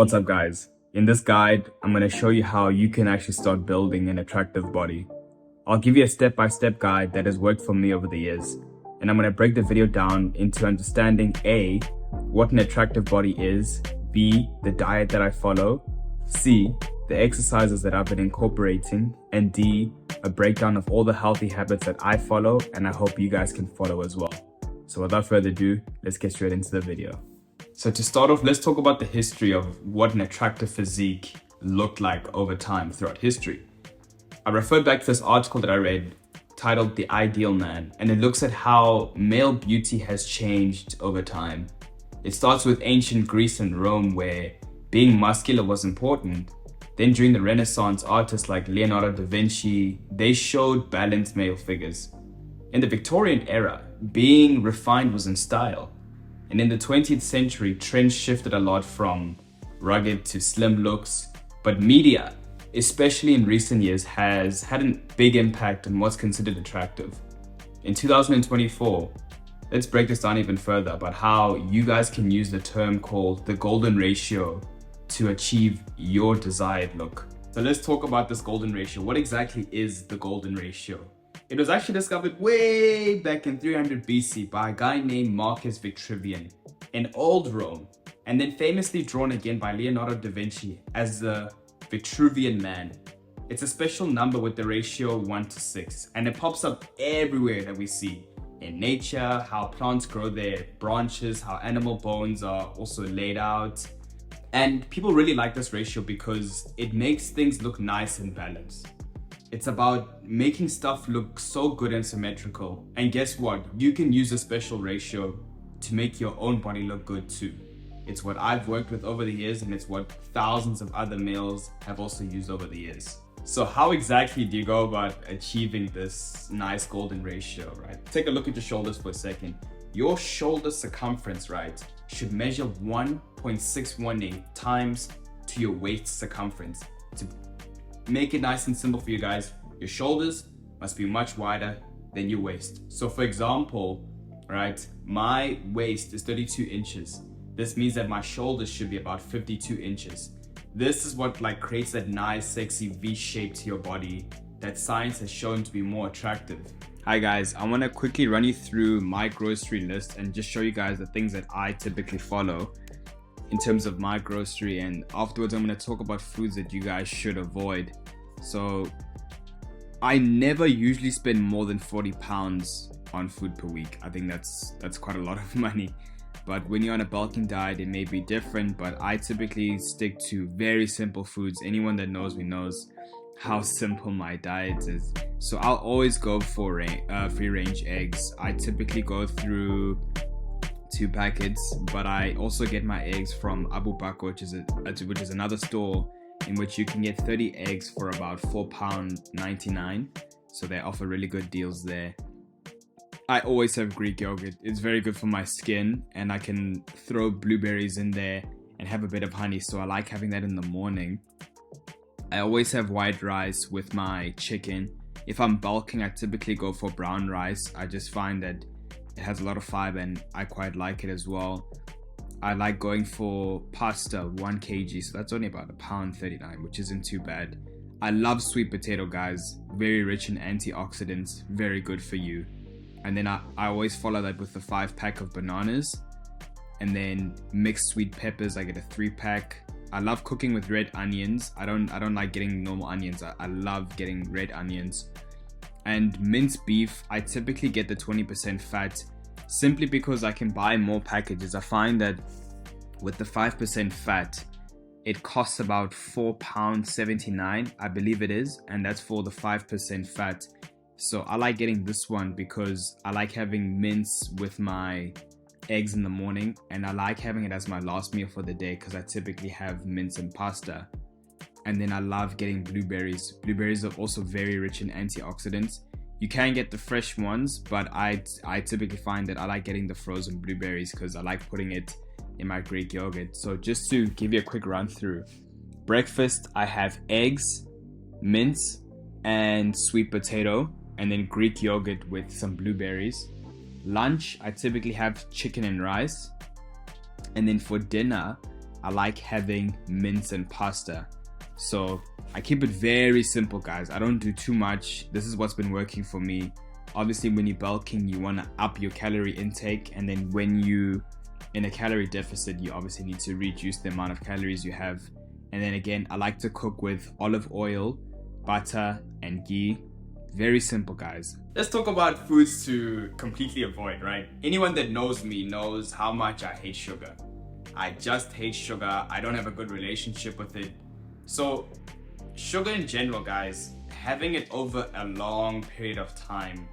What's up guys? In this guide, I'm going to show you how you can actually start building an attractive body. I'll give you a step-by-step guide that has worked for me over the years. And I'm going to break the video down into understanding A, what an attractive body is, B, the diet that I follow, C, the exercises that I've been incorporating, and D, a breakdown of all the healthy habits that I follow and I hope you guys can follow as well. So without further ado, let's get straight into the video. So to start off, let's talk about the history of what an attractive physique looked like over time throughout history. I referred back to this article that I read titled The Ideal Man, and it looks at how male beauty has changed over time. It starts with ancient Greece and Rome, where being muscular was important. Then during the Renaissance, artists like Leonardo da Vinci, they showed balanced male figures. In the Victorian era, being refined was in style. And in the 20th century, trends shifted a lot from rugged to slim looks, but media, especially in recent years, has had a big impact on what's considered attractive. In 2024, let's break this down even further about how you guys can use the term called the golden ratio to achieve your desired look. So let's talk about this golden ratio. What exactly is the golden ratio? It was actually discovered way back in 300 BC by a guy named Marcus Vitruvian in old Rome, and then famously drawn again by Leonardo da Vinci as the Vitruvian Man. It's a special number with the ratio 1:6, and it pops up everywhere that we see. In nature, how plants grow their branches, how animal bones are also laid out. And people really like this ratio because it makes things look nice and balanced. It's about making stuff look so good and symmetrical. And guess what? You can use a special ratio to make your own body look good too. It's what I've worked with over the years, and it's what thousands of other males have also used over the years. So how exactly do you go about achieving this nice golden ratio, right? Take a look at your shoulders for a second. Your shoulder circumference, right, should measure 1.618 times to your waist circumference. To make it nice and simple for you guys, your shoulders must be much wider than your waist. So for example, right, my waist is 32 inches. This means that my shoulders should be about 52 inches. This is what creates that nice, sexy V shape to your body that science has shown to be more attractive. Hi guys, I want to quickly run you through my grocery list and just show you guys the things that I typically follow in terms of my grocery, and afterwards I'm going to talk about foods that you guys should avoid. So I never usually spend more than 40 pounds on food per week. I think that's quite a lot of money. But when you're on a bulking diet, it may be different, but I typically stick to very simple foods. Anyone that knows me knows how simple my diet is. So I'll always go for free range eggs. I typically go through 2 packets, but I also get my eggs from Abu Bakr, which is another store in which you can get 30 eggs for about £4.99. So they offer really good deals there. I always have Greek yogurt. It's very good for my skin, and I can throw blueberries in there and have a bit of honey, so I like having that in the morning. I always have white rice with my chicken. If I'm bulking, I typically go for brown rice. I just find that it has a lot of fiber and I quite like it as well. I like going for pasta, 1 kg, so that's only about £1.39, which isn't too bad. I love sweet potato, guys. Very rich in antioxidants, very good for you. And then I always follow that with the 5-pack of bananas, and then mixed sweet peppers. I get a 3-pack. I love cooking with red onions. I don't like getting normal onions. I love getting red onions. And minced beef, I typically get the 20% fat simply because I can buy more packages. I find that with the 5% fat, it costs about £4.79, I believe it is, and that's for the 5% fat. So I like getting this one because I like having mince with my eggs in the morning, and I like having it as my last meal for the day because I typically have mince and pasta. And then I love getting blueberries. Blueberries are also very rich in antioxidants. You can get the fresh ones, but I typically find that I like getting the frozen blueberries because I like putting it in my Greek yogurt. So just to give you a quick run through. Breakfast, I have eggs, mince, and sweet potato, and then Greek yogurt with some blueberries. Lunch, I typically have chicken and rice. And then for dinner, I like having mince and pasta. So I keep it very simple, guys. I don't do too much. This is what's been working for me. Obviously, when you're bulking, you want to up your calorie intake, and then when you in a calorie deficit, you obviously need to reduce the amount of calories you have. And then again, I like to cook with olive oil, butter, and ghee. Very simple, guys. Let's talk about foods to completely avoid, right? Anyone that knows me knows how much I hate sugar. I just hate sugar. I don't have a good relationship with it. So sugar in general, guys, having it over a long period of time,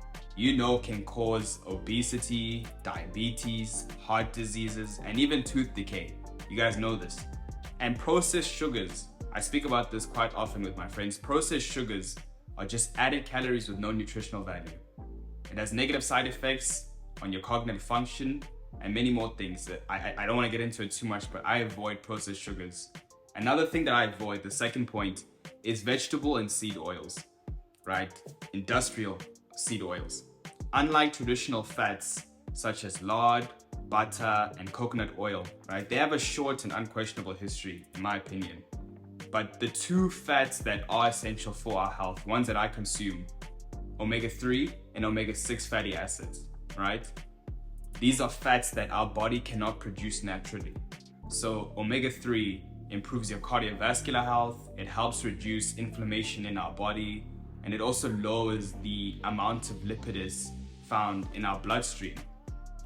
can cause obesity, diabetes, heart diseases, and even tooth decay. You guys know this. And processed sugars, I speak about this quite often with my friends. Processed sugars are just added calories with no nutritional value. It has negative side effects on your cognitive function and many more things. I don't want to get into it too much, but I avoid processed sugars. Another thing that I avoid, the second point, is vegetable and seed oils, right? Industrial seed oils. Unlike traditional fats such as lard, butter, and coconut oil, right? They have a short and unquestionable history, in my opinion. But the two fats that are essential for our health, ones that I consume, omega-3 and omega-6 fatty acids, right? These are fats that our body cannot produce naturally. So omega-3 improves your cardiovascular health, it helps reduce inflammation in our body, and it also lowers the amount of lipids found in our bloodstream.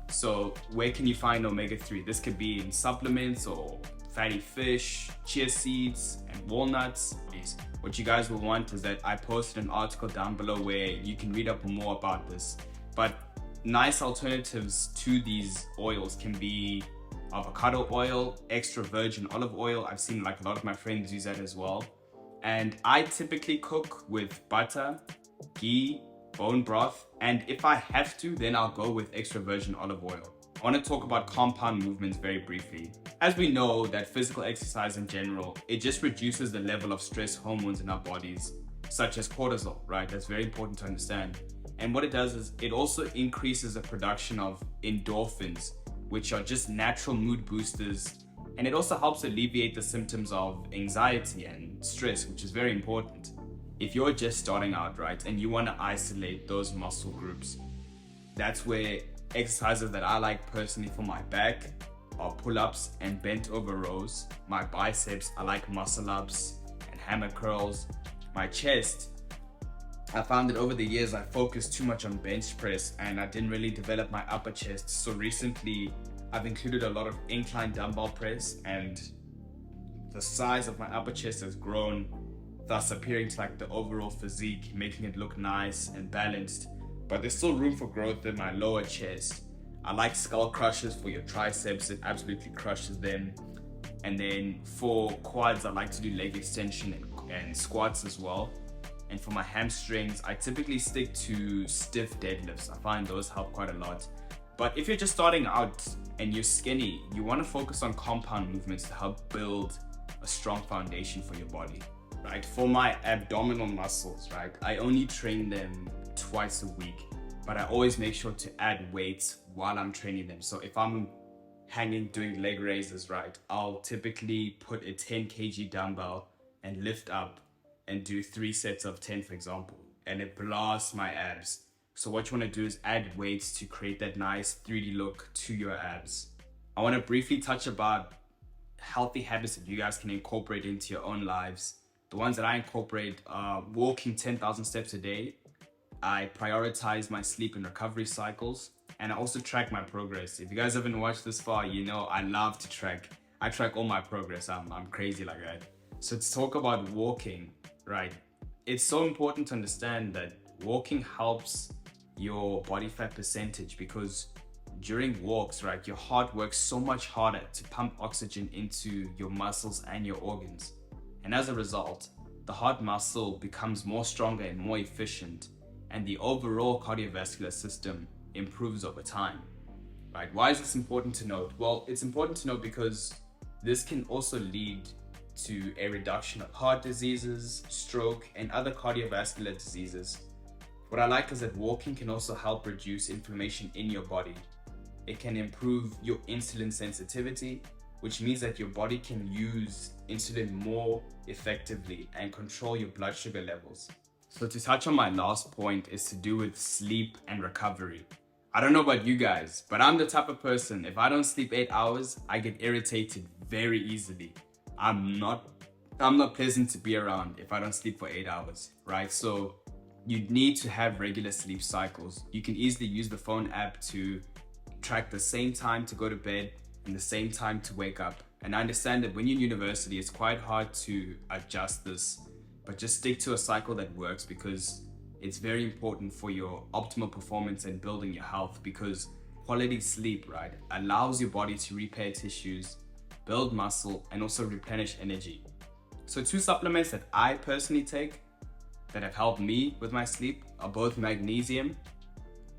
So where can you find omega-3? This could be in supplements or fatty fish, chia seeds, and walnuts. What you guys will want is that I posted an article down below where you can read up more about this. But nice alternatives to these oils can be avocado oil, extra virgin olive oil. I've seen like a lot of my friends use that as well. And I typically cook with butter, ghee, bone broth, and if I have to, then I'll go with extra virgin olive oil. I want to talk about compound movements very briefly. As we know that physical exercise in general, it just reduces the level of stress hormones in our bodies, such as cortisol, right? That's very important to understand. And what it does is it also increases the production of endorphins, which are just natural mood boosters. And it also helps alleviate the symptoms of anxiety and stress, which is very important. If you're just starting out, right, and you want to isolate those muscle groups, that's where exercises that I like personally for my back are pull-ups and bent over rows. My biceps, I like muscle-ups and hammer curls. My chest, I found that over the years I focused too much on bench press and I didn't really develop my upper chest. So recently I've included a lot of incline dumbbell press and the size of my upper chest has grown, thus appearing to like the overall physique, making it look nice and balanced. But there's still room for growth in my lower chest. I like skull crushers for your triceps, it absolutely crushes them. And then for quads, I like to do leg extension and squats as well. And for my hamstrings, I typically stick to stiff deadlifts. I find those help quite a lot. But if you're just starting out and you're skinny, you want to focus on compound movements to help build a strong foundation for your body, right? For my abdominal muscles, right, I only train them twice a week, but I always make sure to add weights while I'm training them. So if I'm doing leg raises, right, I'll typically put a 10 kg dumbbell and lift up and do 3 sets of 10, for example, and it blasts my abs. So what you want to do is add weights to create that nice 3D look to your abs. I want to briefly touch about healthy habits that you guys can incorporate into your own lives. The ones that I incorporate are walking 10,000 steps a day. I prioritize my sleep and recovery cycles, and I also track my progress. If you guys haven't watched this far, you know I love to track. I track all my progress. I'm crazy like that. So to talk about walking, right? It's so important to understand that walking helps your body fat percentage because during walks, right, your heart works so much harder to pump oxygen into your muscles and your organs. And as a result, the heart muscle becomes more stronger and more efficient, and the overall cardiovascular system improves over time, right? Why is this important to note? Well, it's important to note because this can also lead to a reduction of heart diseases, stroke, and other cardiovascular diseases. What I like is that walking can also help reduce inflammation in your body. It can improve your insulin sensitivity, which means that your body can use insulin more effectively and control your blood sugar levels. So to touch on my last point is to do with sleep and recovery. I don't know about you guys, but I'm the type of person, if I don't sleep 8 hours, I get irritated very easily. I'm not pleasant to be around if I don't sleep for 8 hours, right? So you need to have regular sleep cycles. You can easily use the phone app to track the same time to go to bed and the same time to wake up. And I understand that when you're in university, it's quite hard to adjust this, but just stick to a cycle that works, because it's very important for your optimal performance and building your health, because quality sleep, right, allows your body to repair tissues, build muscle, and also replenish energy. So 2 supplements that I personally take that have helped me with my sleep are both magnesium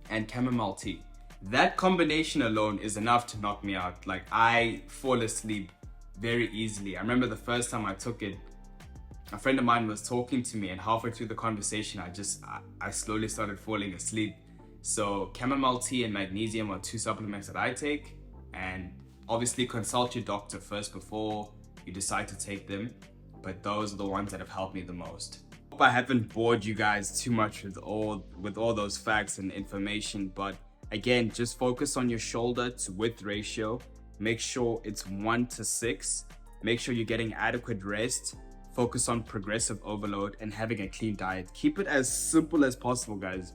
and chamomile tea. That combination alone is enough to knock me out. Like, I fall asleep very easily. I remember the first time I took it, a friend of mine was talking to me, and halfway through the conversation, I slowly started falling asleep. So chamomile tea and magnesium are 2 supplements that I take, and obviously consult your doctor first before you decide to take them. But those are the ones that have helped me the most. Hope I haven't bored you guys too much with all those facts and information, but again, just focus on your shoulder to width ratio. Make sure it's 1:6. Make sure you're getting adequate rest. Focus on progressive overload and having a clean diet. Keep it as simple as possible, guys.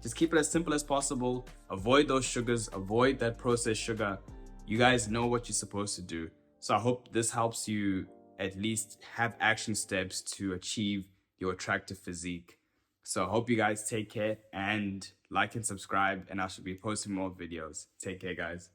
Just keep it as simple as possible. Avoid those sugars, avoid that processed sugar. You guys know what you're supposed to do. So I hope this helps you at least have action steps to achieve your attractive physique. So I hope you guys take care, and like and subscribe, and I should be posting more videos. Take care, guys.